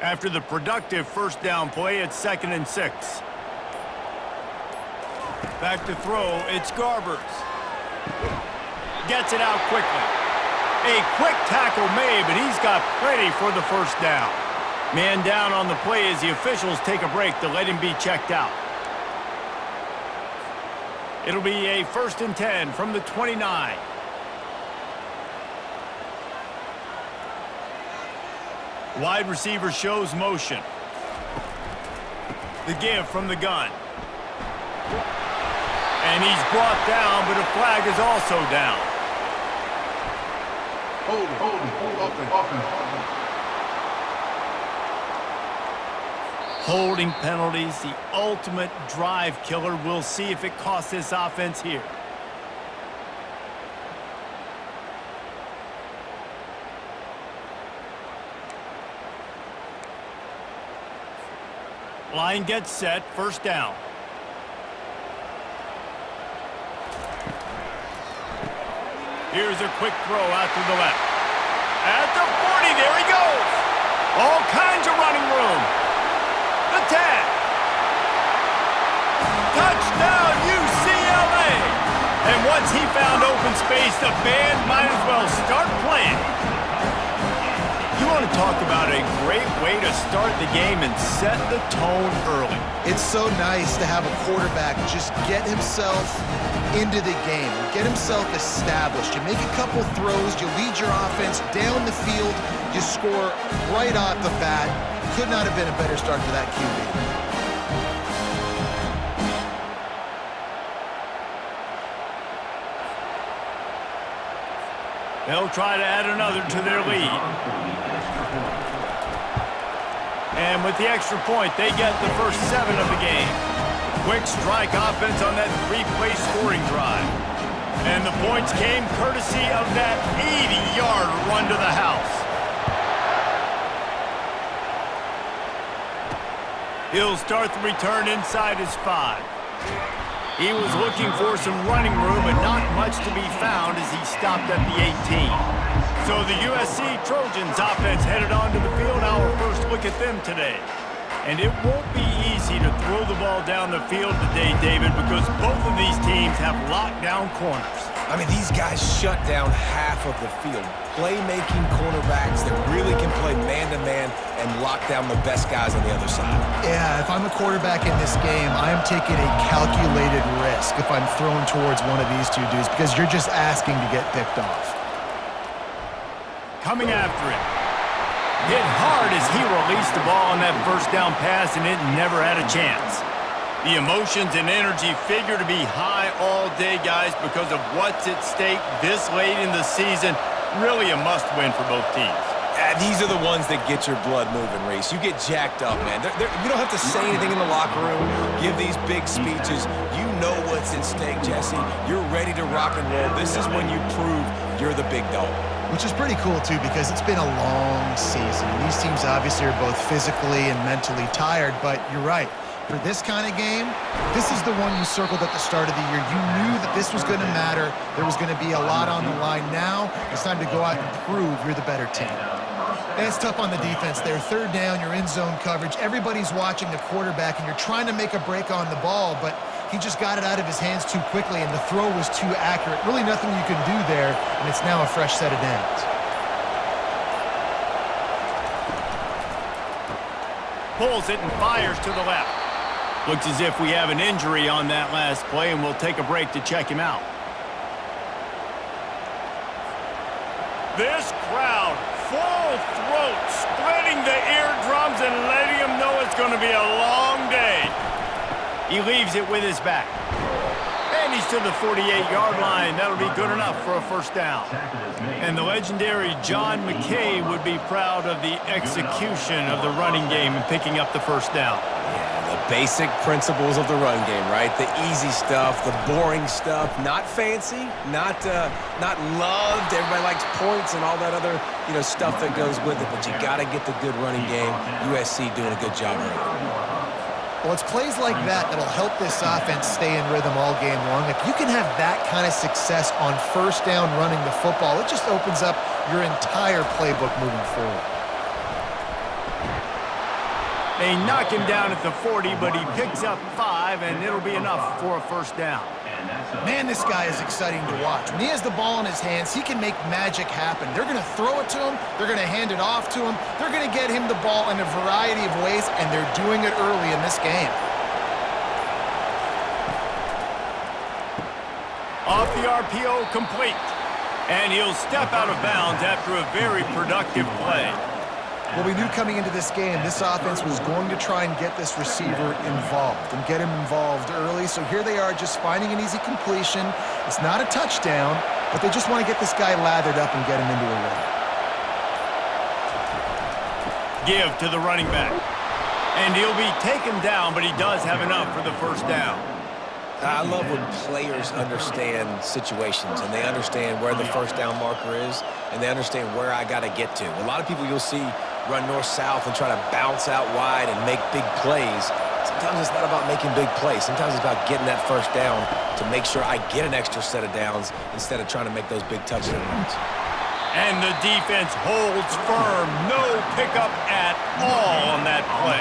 After the productive first down play, it's 2nd and 6. Back to throw, it's Garbers. Gets it out quickly. A quick tackle made, but he's got plenty for the first down. Man down on the play as the officials take a break to let him be checked out. It'll be a 1st and 10 from the 29. Wide receiver shows motion. The give from the gun. And he's brought down, but a flag is also down. Holding penalties, the ultimate drive killer. We'll see if it costs this offense here. Line gets set, first down. Here's a quick throw out to the left. At the 40, there he goes. All kinds of running room. The 10. Touchdown, UCLA. And once he found open space, the band might as well start playing. You want to talk about a great way to start the game and set the tone early. It's so nice to have a quarterback just get himself into the game, get himself established. You make a couple throws, you lead your offense down the field, you score right off the bat. Could not have been a better start for that QB. They'll try to add another to their lead. And with the extra point, they get the first 7 of the game. Quick strike offense on that 3-play scoring drive. And the points came courtesy of that 80-yard run to the house. He'll start the return inside his 5. He was looking for some running room, but not much to be found as he stopped at the 18. So the USC Trojans offense headed onto the field. Our first look at them today. And it won't be easy to throw the ball down the field today, David, because both of these teams have lockdown corners. I mean, these guys shut down half of the field. Playmaking cornerbacks that really can play man-to-man and lock down the best guys on the other side. Yeah, if I'm a quarterback in this game, I am taking a calculated risk if I'm thrown towards one of these two dudes because you're just asking to get picked off. Coming after him. Hit hard as he released the ball on that first down pass, and it never had a chance. The emotions and energy figure to be high all day, guys, because of what's at stake this late in the season. Really a must-win for both teams. These are the ones that get your blood moving, Reese. You get jacked up, man. You don't have to say anything in the locker room, give these big speeches. You know what's at stake, Jesse. You're ready to rock and roll. This is when you prove you're the big dog. Which is pretty cool, too, because it's been a long season. These teams obviously are both physically and mentally tired, but you're right. For this kind of game, this is the one you circled at the start of the year. You knew that this was going to matter. There was going to be a lot on the line. Now it's time to go out and prove you're the better team. And it's tough on the defense there. 3rd down, you're in zone coverage. Everybody's watching the quarterback, and you're trying to make a break on the ball, but he just got it out of his hands too quickly, and the throw was too accurate. Really nothing you can do there, and it's now a fresh set of downs. Pulls it and fires to the left. Looks as if we have an injury on that last play, and we'll take a break to check him out. This crowd, full throat, splitting the eardrums and letting them know it's going to be a long day. He leaves it with his back. And he's to the 48-yard line. That'll be good enough for a first down. And the legendary John McKay would be proud of the execution of the running game and picking up the first down. Yeah, the basic principles of the run game, right? The easy stuff, the boring stuff, not fancy, not loved. Everybody likes points and all that other, stuff that goes with it. But you got to get the good running game. USC doing a good job right. Well, it's plays like that that'll help this offense stay in rhythm all game long. If you can have that kind of success on first down running the football, it just opens up your entire playbook moving forward. They knock him down at the 40, but he picks up 5, and it'll be enough for a first down. Man, this guy is exciting to watch. When he has the ball in his hands, he can make magic happen. They're going to throw it to him. They're going to hand it off to him. They're going to get him the ball in a variety of ways, and they're doing it early in this game. Off the RPO, complete. And he'll step out of bounds after a very productive play. Well, we knew coming into this game, this offense was going to try and get this receiver involved and get him involved early. So here they are just finding an easy completion. It's not a touchdown, but they just want to get this guy lathered up and get him into a rhythm. Give to the running back. And he'll be taken down, but he does have enough for the first down. I love when players understand situations and they understand where the first down marker is and they understand where I got to get to. A lot of people you'll see run north-south and try to bounce out wide and make big plays. Sometimes it's not about making big plays. Sometimes it's about getting that first down to make sure I get an extra set of downs instead of trying to make those big touchdown runs. And the defense holds firm. No pickup at all on that play.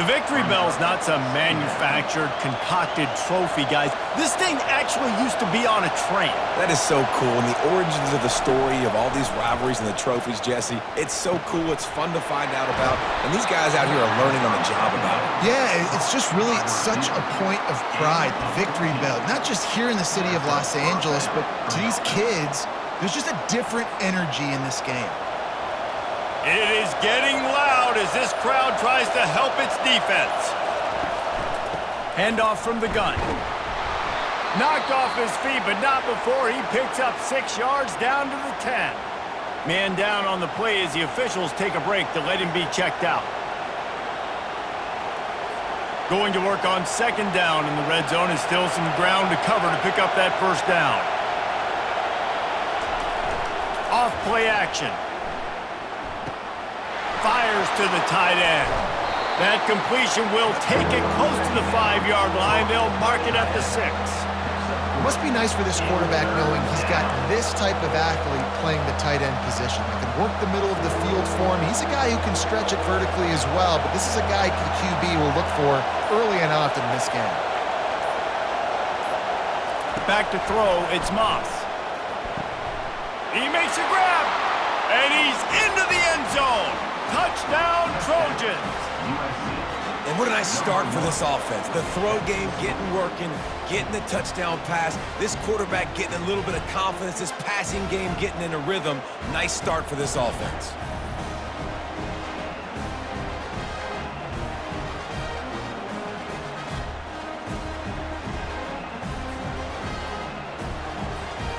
The victory bell's not some manufactured, concocted trophy, guys. This thing actually used to be on a train. That is so cool, and the origins of the story of all these rivalries and the trophies, Jesse, it's so cool. It's fun to find out about, and these guys out here are learning on the job about it. Yeah, it's just really such a point of pride, the victory bell. Not just here in the city of Los Angeles, but to these kids, there's just a different energy in this game. It is getting loud as this crowd tries to help its defense. Handoff from the gun. Knocked off his feet, but not before he picks up 6 yards down to the 10. Man down on the play as the officials take a break to let him be checked out. Going to work on second down in the red zone is still some ground to cover to pick up that first down. Off play action. Fires to the tight end. That completion will take it close to the 5-yard line. They'll mark it at the 6. It must be nice for this quarterback knowing he's got this type of athlete playing the tight end position. That can work the middle of the field for him. He's a guy who can stretch it vertically as well, but this is a guy the QB will look for early and often in this game. Back to throw, it's Moss. He makes a grab, and he's into the end zone. Touchdown, Trojans. And what a nice start for this offense. The throw game getting working, getting the touchdown pass. This quarterback getting a little bit of confidence. This passing game getting in a rhythm. Nice start for this offense.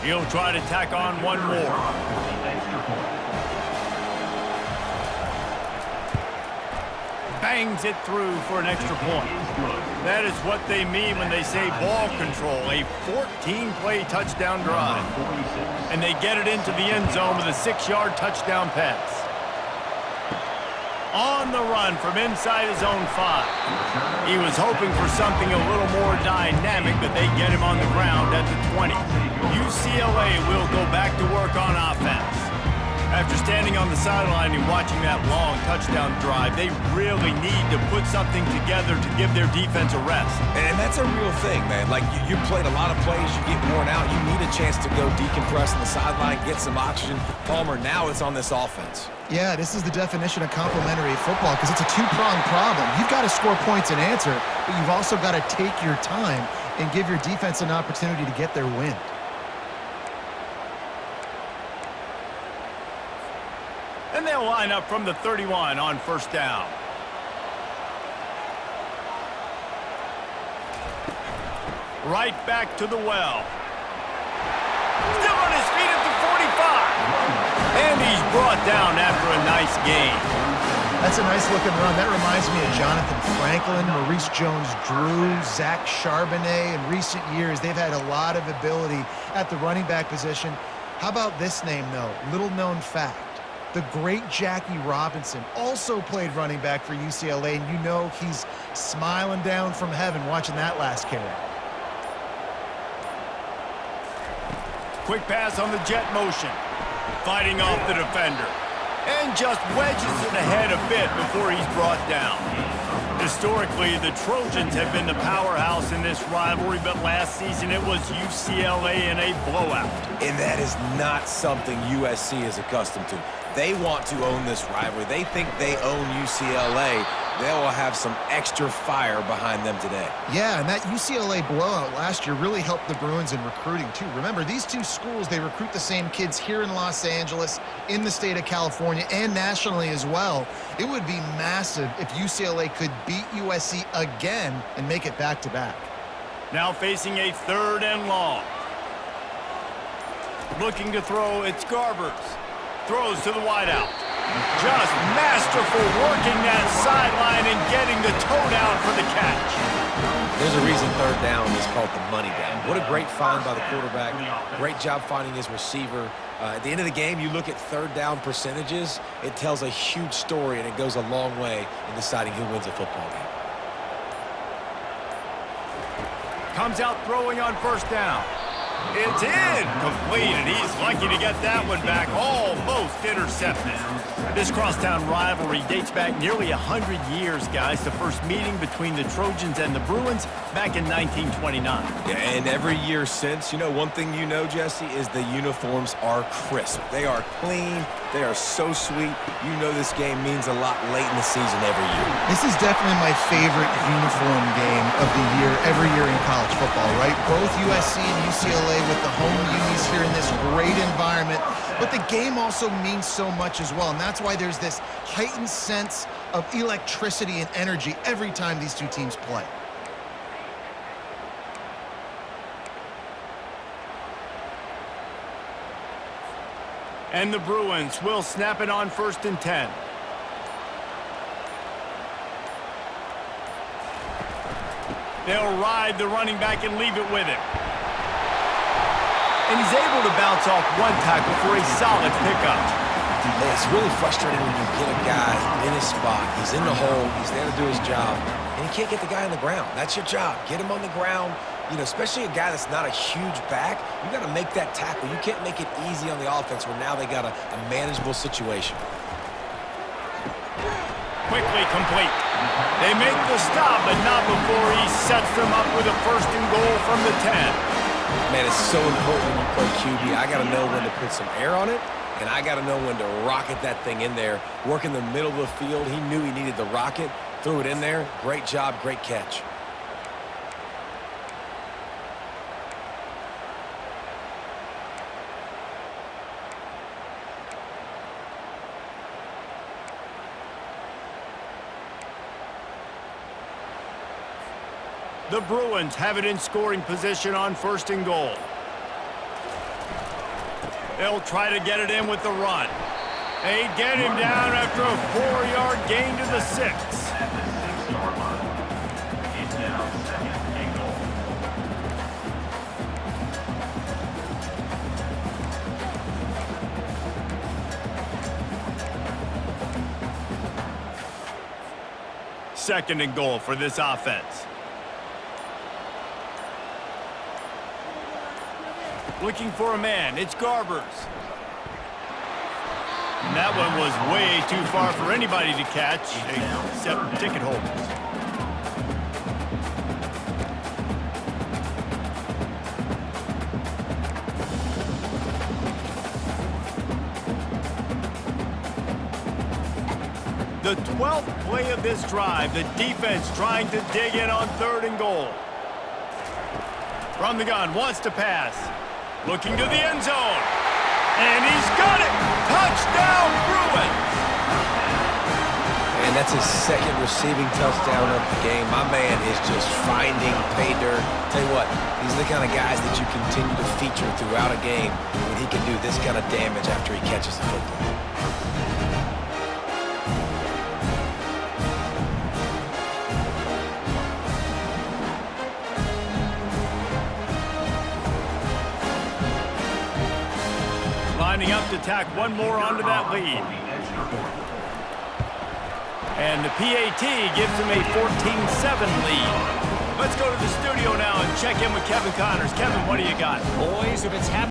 He'll try to tack on one more. Bangs it through for an extra point. That is what they mean when they say ball control, a 14-play touchdown drive. And they get it into the end zone with a 6-yard touchdown pass. On the run from inside his own 5. He was hoping for something a little more dynamic, but they get him on the ground at the 20. UCLA will go back to work on offense. After standing on the sideline and watching that long touchdown drive, they really need to put something together to give their defense a rest. And that's a real thing, man. Like, you played a lot of plays, you get worn out, you need a chance to go decompress on the sideline, get some oxygen. Palmer, now it's on this offense. Yeah, this is the definition of complementary football because it's a two-pronged problem. You've got to score points and answer, but you've also got to take your time and give your defense an opportunity to get their wind. And they'll line up from the 31 on first down. Right back to the well. Still on his feet at the 45. And he's brought down after a nice gain. That's a nice looking run. That reminds me of Jonathan Franklin, Maurice Jones-Drew, Zach Charbonnet. In recent years, they've had a lot of ability at the running back position. How about this name, though? Little known fact. The great Jackie Robinson also played running back for UCLA, and you know he's smiling down from heaven watching that last carry. Quick pass on the jet motion. Fighting off the defender. and just wedges it ahead a bit before he's brought down. Historically, the Trojans have been the powerhouse in this rivalry, but last season it was UCLA in a blowout. And that is not something USC is accustomed to. They want to own this rivalry. They think they own UCLA. They will have some extra fire behind them today. Yeah, and that UCLA blowout last year really helped the Bruins in recruiting, too. Remember, these two schools, they recruit the same kids here in Los Angeles, in the state of California, and nationally as well. It would be massive if UCLA could beat USC again and make it back-to-back. Now facing a 3rd and long. Looking to throw, it's Garbers. Throws to the wideout. Just masterful working that sideline and getting the toe down for the catch. There's a reason 3rd down is called the money down. What a great find by the quarterback. Great job finding his receiver. At the end of the game, you look at 3rd down percentages. It tells a huge story, and it goes a long way in deciding who wins a football game. Comes out throwing on 1st down. It's in. Completed. He's lucky to get that one back. Almost intercepted. This crosstown rivalry dates back nearly 100 years, guys. The first meeting between the Trojans and the Bruins back in 1929. Yeah, and every year since, you know, one thing you know, Jesse, is the uniforms are crisp. They are clean. They are so sweet. You know this game means a lot late in the season every year. This is definitely my favorite uniform game of the year, every year in college football, right? Both USC and UCLA with the home unis here in this great environment. But the game also means so much as well, and that's why there's this heightened sense of electricity and energy every time these two teams play. And the Bruins will snap it on 1st and 10. They'll ride the running back and leave it with him. And he's able to bounce off one tackle for a solid pickup. It's really frustrating when you get a guy in his spot. He's in the hole. He's there to do his job. And you can't get the guy on the ground. That's your job. Get him on the ground. You know, especially a guy that's not a huge back, you got to make that tackle. You can't make it easy on the offense where now they got a manageable situation. Quickly complete. They make the stop, but not before he sets them up with a 1st and goal from the 10. Man, it's so important when you play QB. I got to know when to put some air on it, and I got to know when to rocket that thing in there. Work in the middle of the field. He knew he needed the rocket. Threw it in there. Great job, great catch. The Bruins have it in scoring position on 1st and goal. They'll try to get it in with the run. They get him down after a 4-yard gain to the 6. Second and goal for this offense. Looking for a man. It's Garbers. And that one was way too far for anybody to catch, except ticket holders. The 12th play of this drive, the defense trying to dig in on 3rd and goal. From the gun, wants to pass. Looking to the end zone. And he's got it! Touchdown, Bruins! And that's his 2nd receiving touchdown of the game. My man is just finding pay dirt. Tell you what, these are the kind of guys that you continue to feature throughout a game when he can do this kind of damage after he catches the football. Lining up to tack one more onto that lead. And the PAT gives them a 14-7 lead. Let's go to the studio now and check in with Kevin Connors. Kevin, what do you got? Boys, if it's happening.